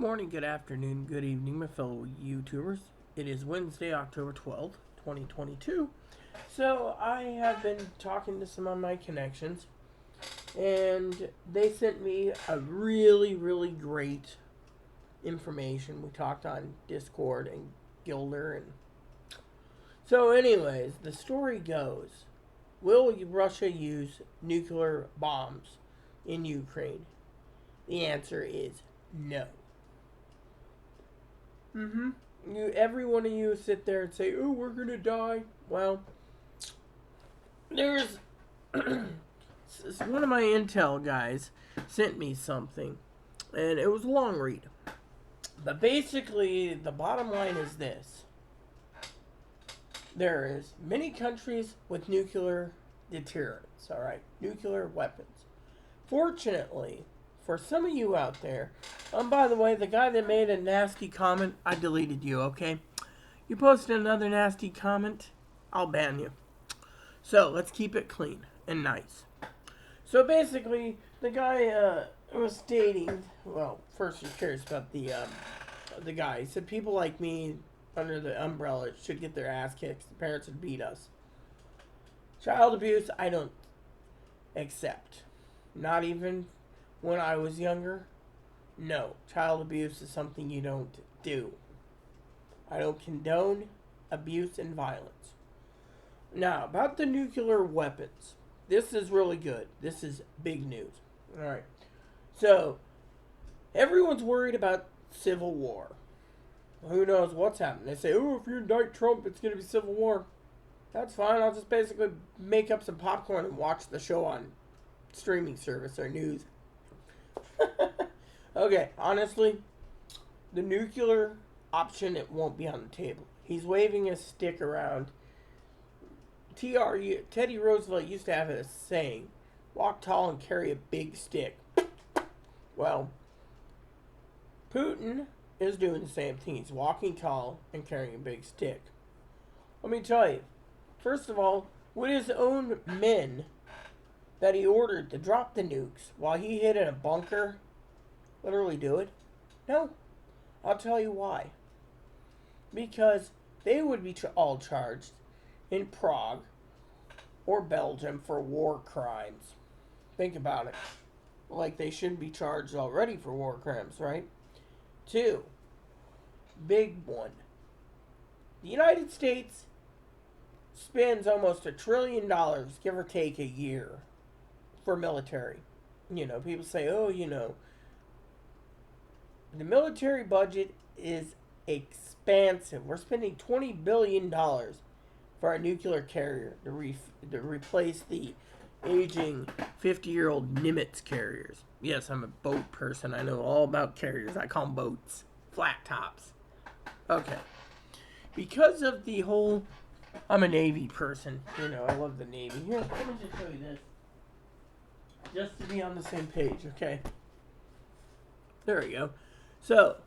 morning, good afternoon, good evening, my fellow YouTubers. It is Wednesday, October 12th, 2022. So, I have been talking to some of my connections, and they sent me a really great information. We talked on Discord and Gilder, and so anyways, the story goes, will Russia use nuclear bombs in Ukraine? The answer is no. Every one of you sit there and say, "Oh, we're gonna die." Well, there's one of my intel guys sent me something, and it was a long read. But basically, the bottom line is this: there is many countries with nuclear deterrents. All right, nuclear weapons. Fortunately, for some of you out there, by the way, the guy that made a nasty comment, I deleted you, okay? You posted another nasty comment, I'll ban you. So, let's keep it clean and nice. So, basically, the guy was stating, well, first he's curious about the guy. He said people like me under the umbrella should get their ass kicked. The parents would beat us. Child abuse, I don't accept. Not even when I was younger. No, child abuse is something you don't do. I don't condone abuse and violence. Now, about the nuclear weapons. This is really good. This is big news. Alright. So, everyone's worried about civil war. Who knows what's happening? They say, oh, if you indict Trump, it's going to be civil war. That's fine. I'll just basically make up some popcorn and watch the show on streaming service or news. Okay, honestly, the nuclear option, it won't be on the table. He's waving a stick around. Teddy Roosevelt used to have a saying, walk tall and carry a big stick. Well, Putin is doing the same thing. He's walking tall and carrying a big stick. Let me tell you, first of all, with his own men that he ordered to drop the nukes while he hid in a bunker, literally do it? No. I'll tell you why. Because they would be all charged in Prague or Belgium for war crimes. Think about it. Like they shouldn't be charged already for war crimes, right? 2. Big one. The United States spends almost $1 trillion, give or take, a year for military. You know, people say, oh, you know, the military budget is expansive. We're spending $20 billion for a nuclear carrier to replace the aging 50-year-old Nimitz carriers. Yes, I'm a boat person. I know all about carriers. I call them boats. Flat tops. Okay. Because of the whole... I'm a Navy person. You know, I love the Navy. Here, let me just show you this. Just to be on the same page, okay? There we go. So,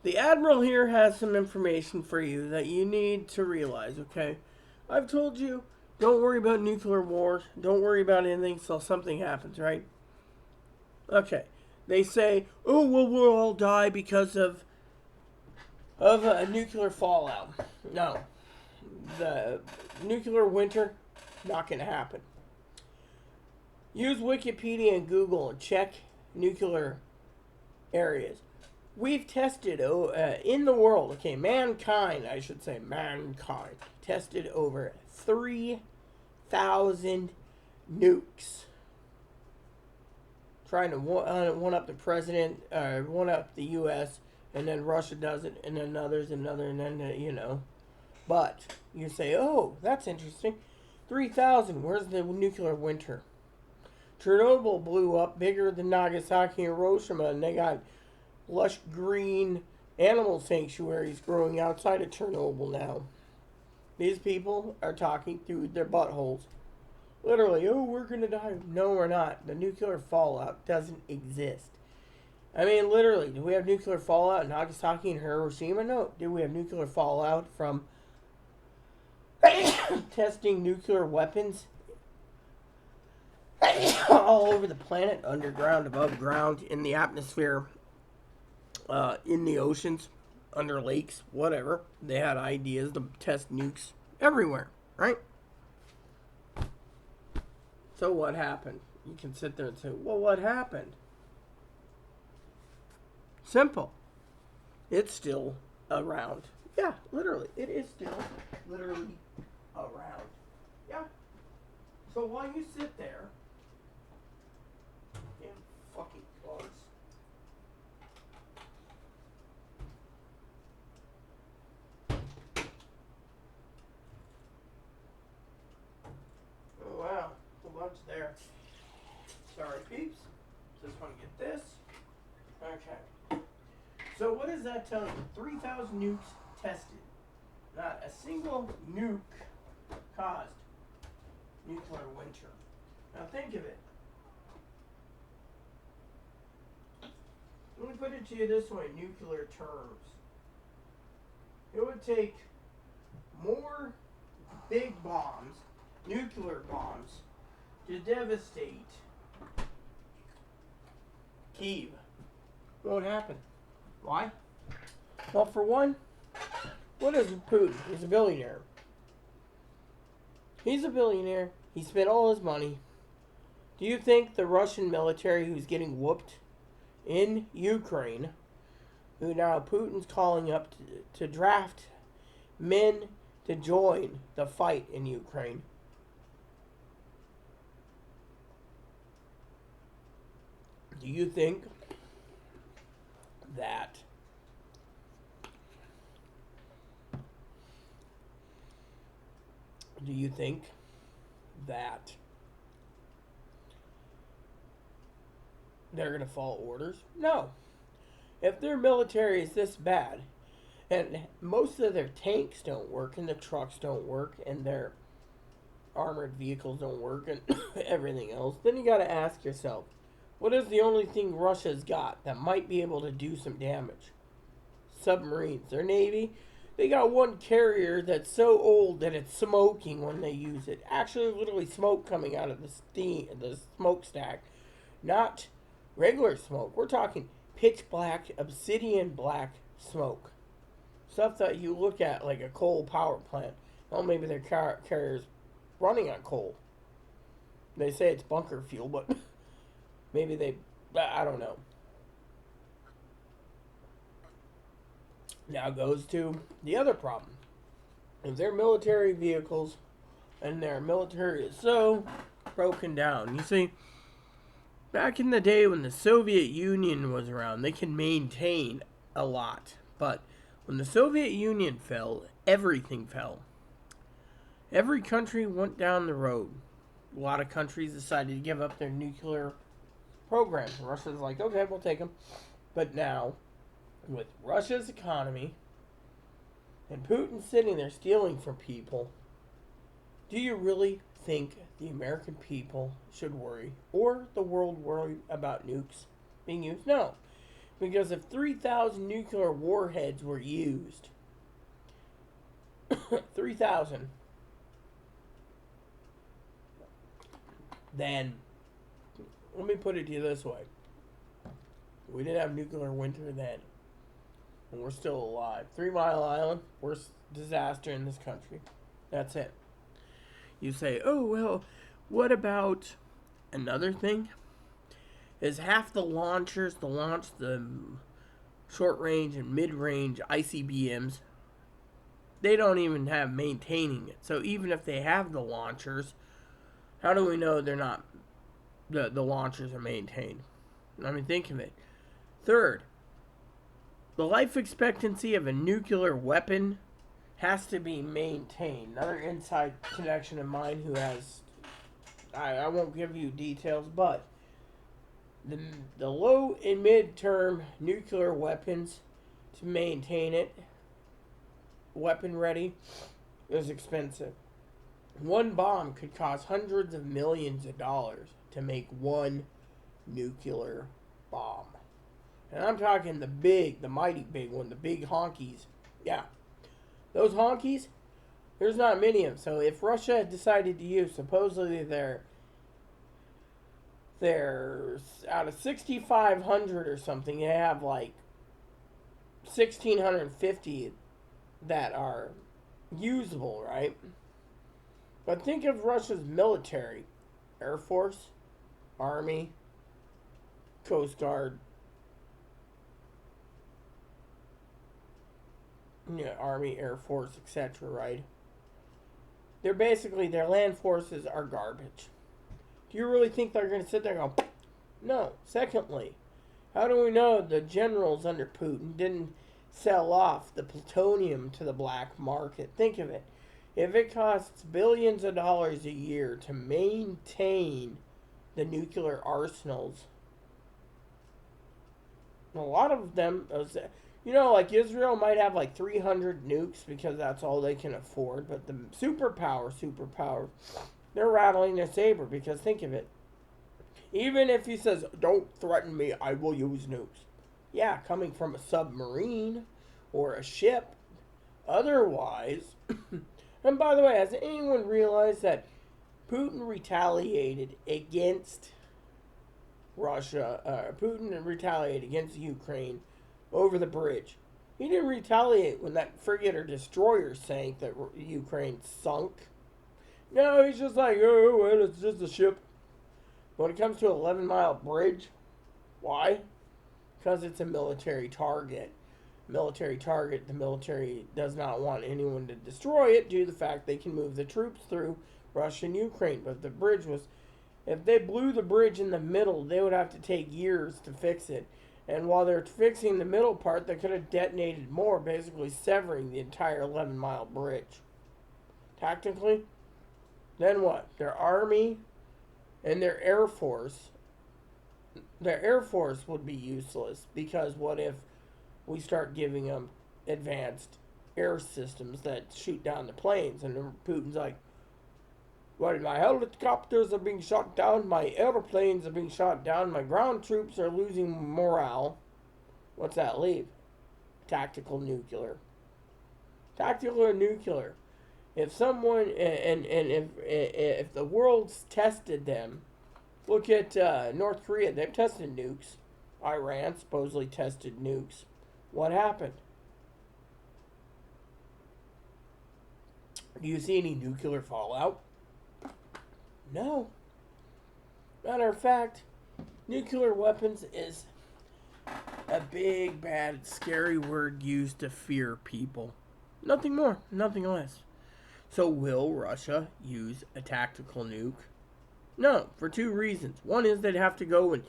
the Admiral here has some information for you that you need to realize, okay? I've told you, don't worry about nuclear war. Don't worry about anything until something happens, right? Okay. They say, oh, well, we'll all die because of a nuclear fallout. No. The nuclear winter, not going to happen. Use Wikipedia and Google and check nuclear areas. We've tested, in the world, okay, mankind, tested over 3,000 nukes. Trying to one up the president, one up the U.S., and then Russia does it, and then others, and then, you know. But, you say, oh, that's interesting. 3,000, where's the nuclear winter? Chernobyl blew up bigger than Nagasaki and Hiroshima, and they got lush green animal sanctuaries growing outside of Chernobyl now. These people are talking through their buttholes. Literally, oh, we're going to die. No, we're not. The nuclear fallout doesn't exist. I mean, literally, do we have nuclear fallout in Nagasaki and Hiroshima? No. Do we have nuclear fallout from testing nuclear weapons all over the planet, underground, above ground, in the atmosphere, in the oceans, under lakes, whatever. They had ideas to test nukes everywhere, right? So what happened? You can sit there and say, well, what happened? Simple. It's still around. Yeah, literally. It is still literally around. Yeah. So while you sit there, damn fucking bugs. Oh wow, a bunch there. Sorry, peeps. Just want to get this. Okay. So what does that tell you? 3,000 nukes tested. Not a single nuke caused nuclear winter. Now think of it. Let me put it to you this way, nuclear terms. It would take more big bombs, nuclear bombs, to devastate Kyiv. Won't happen. Why? Well, for one, what is Putin? He's a billionaire. He's a billionaire. He spent all his money. Do you think the Russian military, who's getting whooped in Ukraine, who now Putin's calling up to draft men to join the fight in Ukraine, do you think that they're going to follow orders? No. If their military is this bad, and most of their tanks don't work, and the trucks don't work, and their armored vehicles don't work, and everything else, then you got to ask yourself, what is the only thing Russia's got that might be able to do some damage? Submarines. Their Navy, they got one carrier that's so old that it's smoking when they use it. Actually, literally smoke coming out of the smokestack. Not regular smoke. We're talking pitch black, obsidian black smoke. Stuff that you look at like a coal power plant. Well, maybe their carrier's running on coal. They say it's bunker fuel, but maybe I don't know. Now goes to the other problem. If their military vehicles and their military is so broken down. You see, back in the day when the Soviet Union was around, they could maintain a lot. But when the Soviet Union fell, everything fell. Every country went down the road. A lot of countries decided to give up their nuclear programs. Russia's like, okay, we'll take them. But now, with Russia's economy and Putin sitting there stealing from people, do you really think the American people should worry, or the world worry, about nukes being used? No. Because if 3,000 nuclear warheads were used, 3,000, then, let me put it to you this way. We didn't have nuclear winter then, and we're still alive. 3 Mile Island, worst disaster in this country. That's it. You say, oh, well, what about another thing? Is half the launchers to launch the short-range and mid-range ICBMs, they don't even have maintaining it. So even if they have the launchers, how do we know they're not, the launchers are maintained? I mean, think of it. Third, the life expectancy of a nuclear weapon has to be maintained. Another inside connection of mine who has, I won't give you details, but the low and mid-term nuclear weapons to maintain it, weapon ready, is expensive. One bomb could cost hundreds of millions of dollars to make one nuclear bomb. And I'm talking the mighty big one, the big honkies. Yeah. Those honkies, there's not many of them. So if Russia decided to use, supposedly they're out of 6,500 or something, they have like 1,650 that are usable, right? But think of Russia's military: Air Force, Army, Coast Guard, Army, Air Force, etc., right? Their land forces are garbage. Do you really think they're going to sit there and go, no? Secondly, how do we know the generals under Putin didn't sell off the plutonium to the black market? Think of it. If it costs billions of dollars a year to maintain the nuclear arsenals, a lot of them, like Israel might have like 300 nukes because that's all they can afford, but the superpower, they're rattling their saber because think of it. Even if he says, don't threaten me, I will use nukes. Yeah, coming from a submarine or a ship. Otherwise, and by the way, has anyone realized that Putin retaliated against Russia? Putin retaliated against Ukraine over the bridge. He didn't retaliate when that frigate or destroyer sank that Ukraine sunk. No, he's just like, oh, well, it's just a ship. When it comes to an 11-mile bridge, why? Because it's a military target. The military does not want anyone to destroy it due to the fact they can move the troops through Russia and Ukraine. But if they blew the bridge in the middle, they would have to take years to fix it. And while they're fixing the middle part, they could have detonated more, basically severing the entire 11-mile bridge. Tactically, then what? Their army and their Air Force would be useless, because what if we start giving them advanced air systems that shoot down the planes, and Putin's like, well, my helicopters are being shot down, my airplanes are being shot down, my ground troops are losing morale. What's that leave? Tactical nuclear. If someone, and if the world's tested them, look at North Korea. They've tested nukes. Iran supposedly tested nukes. What happened? Do you see any nuclear fallout? No. Matter of fact, nuclear weapons is a big, bad, scary word used to fear people. Nothing more, nothing less. So will Russia use a tactical nuke? No, for two reasons. One is they'd have to go and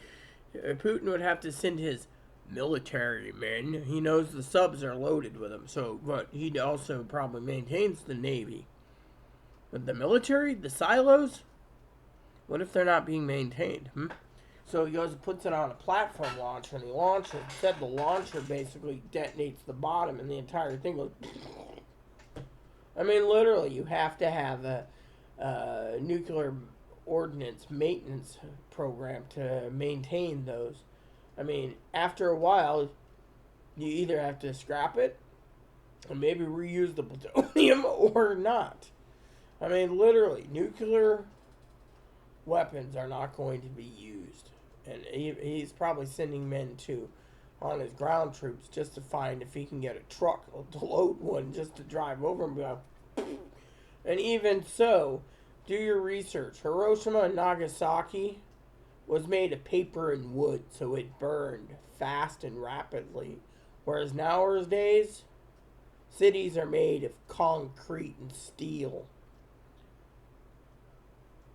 Putin would have to send his military men. He knows the subs are loaded with them, but he also probably maintains the Navy. But the military, the silos, what if they're not being maintained? So he goes and puts it on a platform launcher, and he launches it. Instead, the launcher basically detonates the bottom, and the entire thing goes. I mean, literally, you have to have a nuclear ordnance maintenance program to maintain those. I mean, after a while, you either have to scrap it and maybe reuse the plutonium or not. I mean, literally, nuclear weapons are not going to be used. And he's probably sending men on his ground troops just to find if he can get a truck to load one just to drive over and go. And even so, do your research. Hiroshima and Nagasaki was made of paper and wood, so it burned fast and rapidly. Whereas nowadays, cities are made of concrete and steel.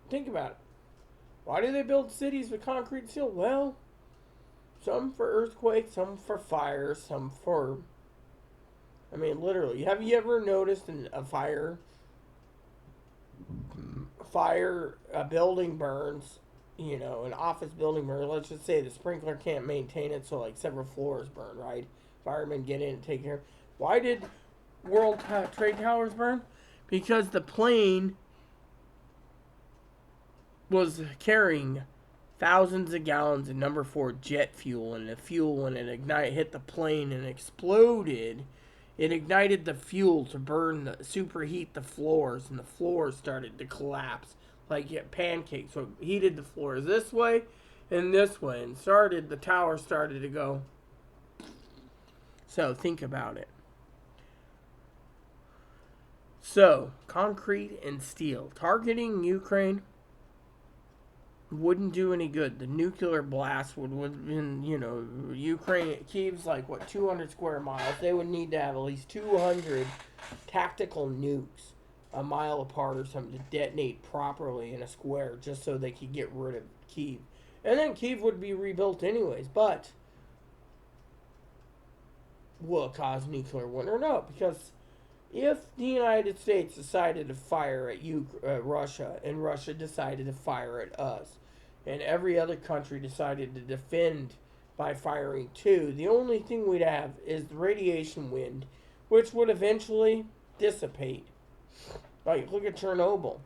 Think about it. Why do they build cities with concrete and steel? Well, some for earthquakes, some for fire, some for... I mean, literally. Have you ever noticed a building burns, an office building burns. Let's just say the sprinkler can't maintain it, so like several floors burn, right? Firemen get in and take care. Why did World Trade Towers burn? Because the plane was carrying thousands of gallons of number 4 jet fuel, and the fuel, when it hit the plane and exploded, it ignited the fuel to superheat the floors, and the floors started to collapse like pancakes. So it heated the floors this way and this way, and the tower started to go. So think about it. So, concrete and steel. Targeting Ukraine wouldn't do any good. The nuclear blast would have been, Ukraine, Kiev's like, 200 square miles. They would need to have at least 200 tactical nukes a mile apart or something to detonate properly in a square just so they could get rid of Kiev. And then Kiev would be rebuilt anyways, but will it cause nuclear winter? No, because if the United States decided to fire at Russia, and Russia decided to fire at us, and every other country decided to defend by firing too, the only thing we'd have is the radiation wind, which would eventually dissipate. Like, look at Chernobyl.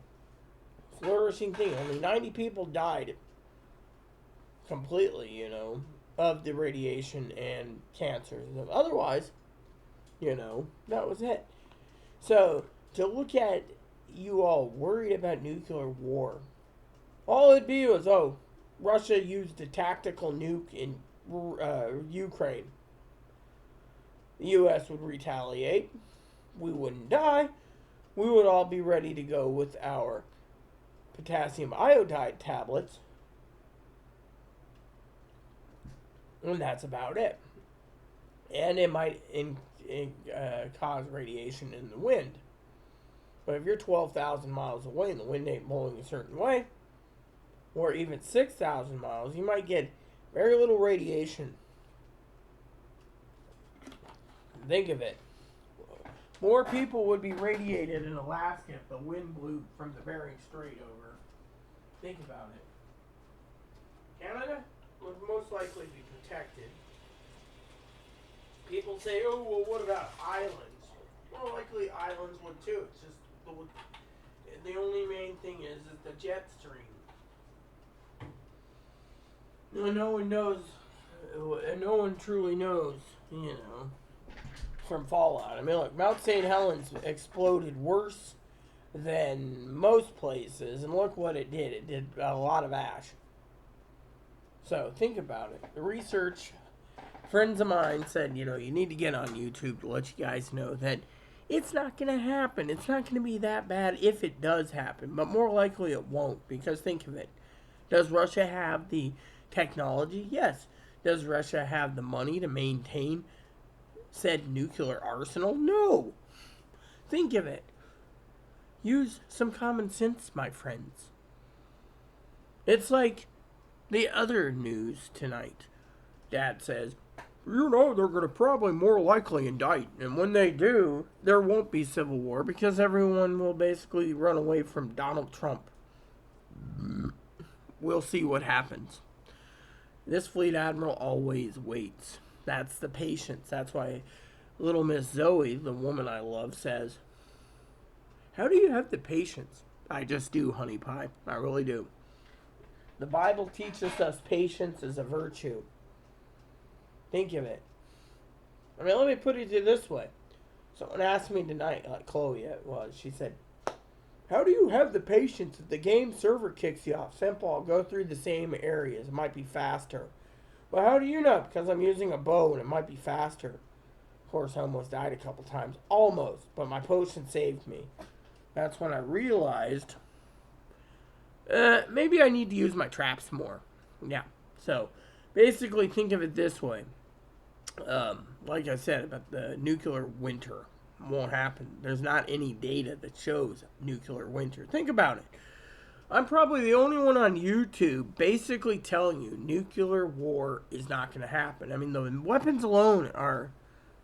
Flourishing thing. Only 90 people died completely, of the radiation and cancers. Otherwise, that was it. So, to look at you all worried about nuclear war, all it'd be was, Russia used a tactical nuke in Ukraine. The U.S. would retaliate. We wouldn't die. We would all be ready to go with our potassium iodide tablets. And that's about it. And it might cause radiation in the wind. But if you're 12,000 miles away and the wind ain't blowing a certain way, or even 6,000 miles, you might get very little radiation. Think of it. More people would be radiated in Alaska if the wind blew from the Bering Strait over. Think about it. Canada would most likely be protected. People say, what about islands? More likely islands would too. It's just the only main thing is the jet stream. No one knows, and no one truly knows, from fallout. I mean, look, Mount St. Helens exploded worse than most places, and look what it did. It did a lot of ash. So, think about it. The research, friends of mine said, you need to get on YouTube to let you guys know that it's not going to happen. It's not going to be that bad if it does happen, but more likely it won't, because think of it. Does Russia have the technology? Yes. Does Russia have the money to maintain said nuclear arsenal? No. Think of it. Use some common sense, my friends. It's like the other news tonight. Dad says, they're going to probably more likely indict. And when they do, there won't be civil war because everyone will basically run away from Donald Trump. We'll see what happens. This fleet admiral always waits. That's the patience. That's why little Miss Zoe, the woman I love, says, how do you have the patience? I just do, honey pie. I really do. The Bible teaches us patience is a virtue. Think of it. I mean, let me put it this way. Someone asked me tonight, like Chloe it was, she said, how do you have the patience if the game server kicks you off? Simple, I'll go through the same areas. It might be faster. Well, how do you know? Because I'm using a bow and it might be faster. Of course, I almost died a couple times. Almost. But my potion saved me. That's when I realized maybe I need to use my traps more. Yeah. So, basically think of it this way. Like I said about the nuclear winter. Won't happen. There's not any data that shows nuclear winter. Think about it. I'm probably the only one on YouTube basically telling you nuclear war is not going to happen. I mean, the weapons alone are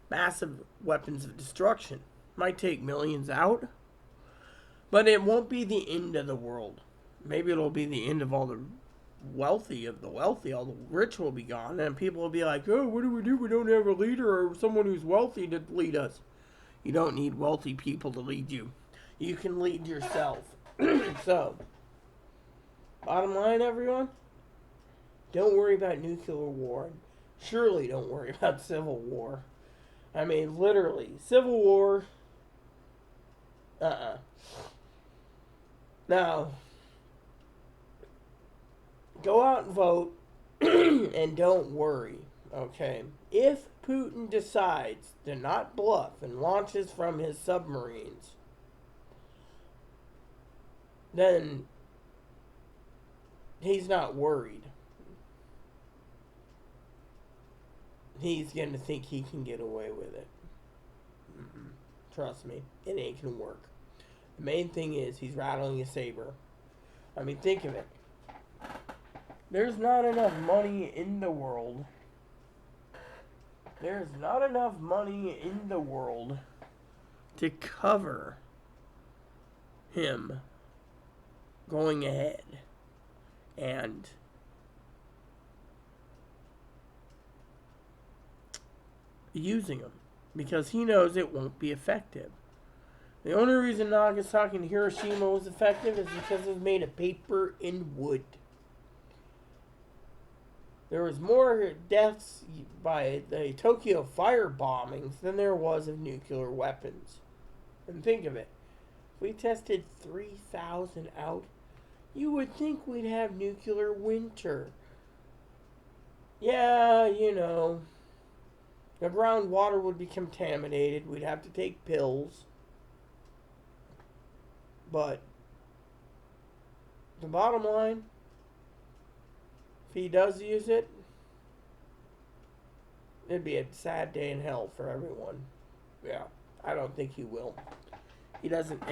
massive weapons of destruction. Might take millions out, but it won't be the end of the world. Maybe it'll be the end of all the wealthy of the wealthy. All the rich will be gone, and people will be like, what do? We don't have a leader or someone who's wealthy to lead us. You don't need wealthy people to lead you. You can lead yourself. So, bottom line, everyone, don't worry about nuclear war. Surely don't worry about civil war. I mean, literally, civil war, Now, go out and vote, and don't worry, Okay, if Putin decides to not bluff and launches from his submarines, then he's not worried. He's going to think he can get away with it. Trust me, it ain't going to work. The main thing is he's rattling a saber. I mean, think of it. There's not enough money in the world. There's not enough money in the world to cover him going ahead and using them, because he knows it won't be effective. The only reason Nagasaki and Hiroshima was effective is because it was made of paper and wood. There was more deaths by the Tokyo fire bombings than there was of nuclear weapons. And think of it. If we tested 3,000 out, you would think we'd have nuclear winter. Yeah, you know, the groundwater would be contaminated. We'd have to take pills. But the bottom line, if he does use it, it'd be a sad day in hell for everyone. Yeah, I don't think he will. He doesn't.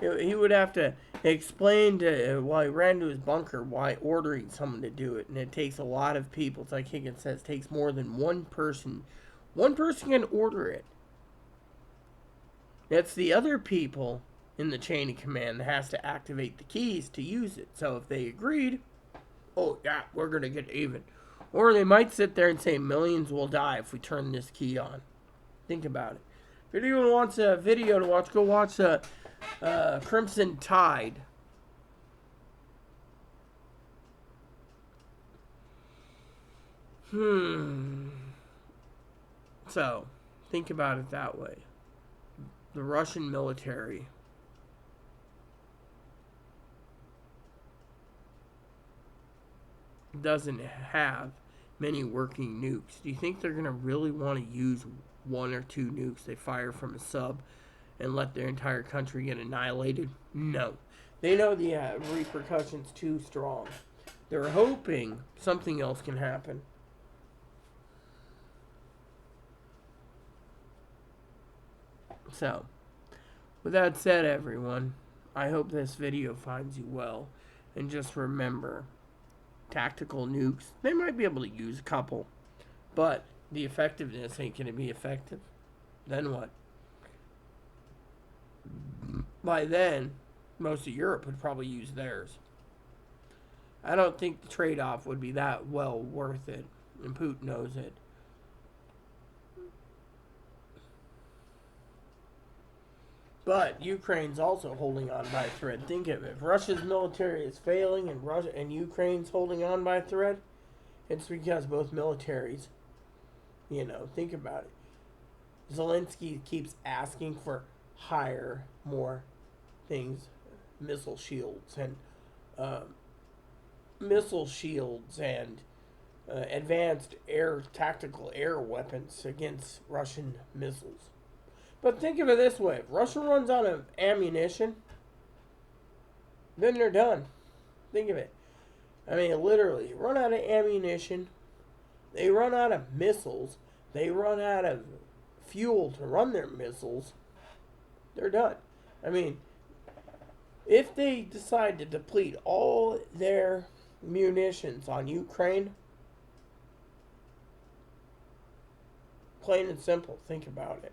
He would have to explain to while he ran to his bunker why ordering someone to do it, and it takes a lot of people. It's like Higgins says, it takes more than one person. One person can order it. It's the other people in the chain of command that has to activate the keys to use it. So if they agreed, oh yeah, we're gonna get even. Or they might sit there and say millions will die if we turn this key on. Think about it. If anyone wants a video to watch, go watch Crimson Tide. So, think about it that way. The Russian military doesn't have many working nukes. Do you think they're going to really want to use one or two nukes they fire from a sub and let their entire country get annihilated? No. They know the repercussions too strong. They're hoping something else can happen. So, with that said, everyone, I hope this video finds you well. And just remember, tactical nukes, they might be able to use a couple, but the effectiveness ain't going to be effective. Then what? By then, most of Europe would probably use theirs. I don't think the trade-off would be that well worth it, and Putin knows it. But Ukraine's also holding on by a thread. Think of it. If Russia's military is failing and Ukraine's holding on by a thread, it's because both militaries, think about it. Zelensky keeps asking for more things, missile shields and advanced tactical air weapons against Russian missiles. But think of it this way. If Russia runs out of ammunition, then they're done. Think of it. I mean, literally, run out of ammunition. They run out of missiles. They run out of fuel to run their missiles. They're done. I mean, if they decide to deplete all their munitions on Ukraine, plain and simple, think about it.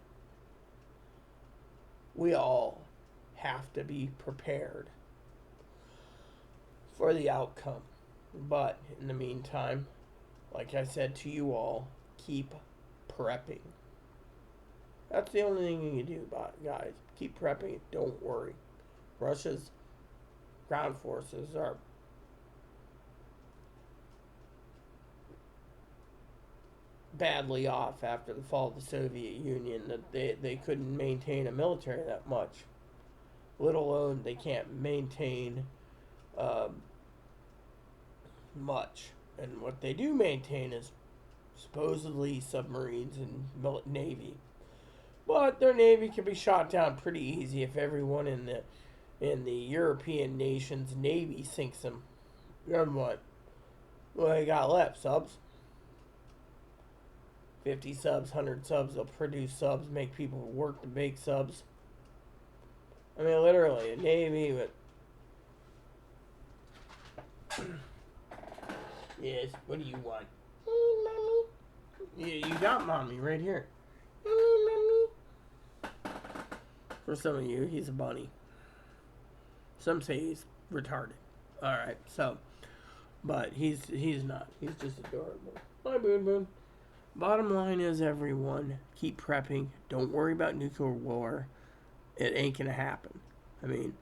We all have to be prepared for the outcome. But in the meantime, like I said to you all, keep prepping. That's the only thing you can do about it, guys. Keep prepping. Don't worry. Russia's ground forces are badly off after the fall of the Soviet Union. That they couldn't maintain a military that much, let alone they can't maintain much. And what they do maintain is supposedly submarines and Navy. But their Navy can be shot down pretty easy if everyone in the European nations' Navy sinks them. Then what? Well, they got left? Subs? 50 subs, 100 subs, they'll produce subs, make people work to make subs. I mean, literally, a Navy with... Yes, what do you want? Mommy. Yeah, you got mommy right here. Mommy. For some of you, he's a bunny. Some say he's retarded. Alright, so... But he's not. He's just adorable. Hi, Boon Boon. Bottom line is, everyone, keep prepping. Don't worry about nuclear war. It ain't gonna happen. I mean,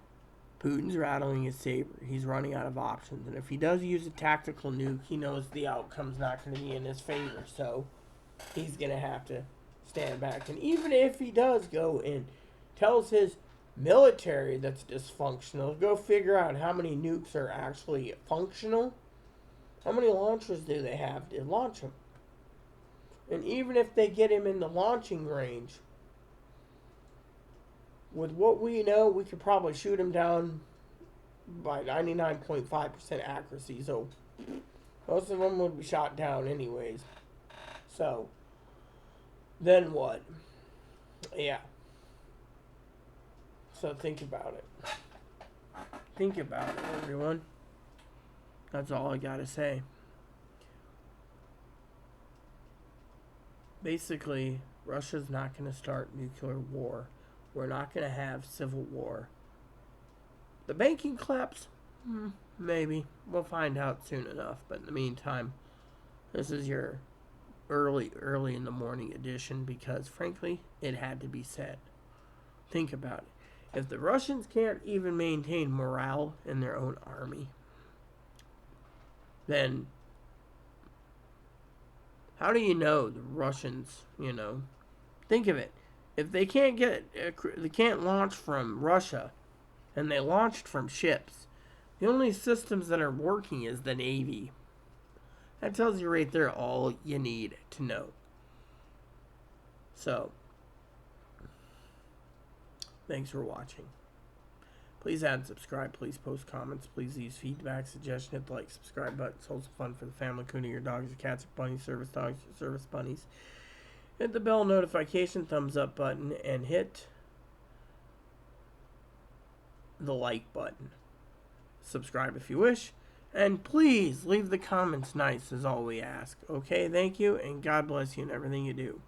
Putin's rattling his saber. He's running out of options. And if he does use a tactical nuke, he knows the outcome's not going to be in his favor. So, he's going to have to stand back. And even if he does go and tells his military that's dysfunctional, go figure out how many nukes are actually functional. How many launchers do they have to launch them? And even if they get him in the launching range, with what we know, we could probably shoot him down by 99.5% accuracy. So, most of them would be shot down anyways. So, then what? Yeah. So, think about it. Think about it, everyone. That's all I gotta say. Basically, Russia's not going to start nuclear war. We're not going to have civil war. The banking collapse? Maybe. We'll find out soon enough. But in the meantime, this is your early in the morning edition because, frankly, it had to be said. Think about it. If the Russians can't even maintain morale in their own army, then how do you know the Russians, think of it. If they can't launch from Russia, and they launched from ships, the only systems that are working is the Navy. That tells you right there all you need to know. So, thanks for watching. Please add and subscribe. Please post comments. Please leave feedback, suggestion. Hit the like, subscribe button. It's also fun for the family, including your dogs, your cats, your bunnies, service dogs, your service bunnies. Hit the bell notification, thumbs up button, and hit the like button. Subscribe if you wish. And please leave the comments nice is all we ask. Okay, thank you, and God bless you in everything you do.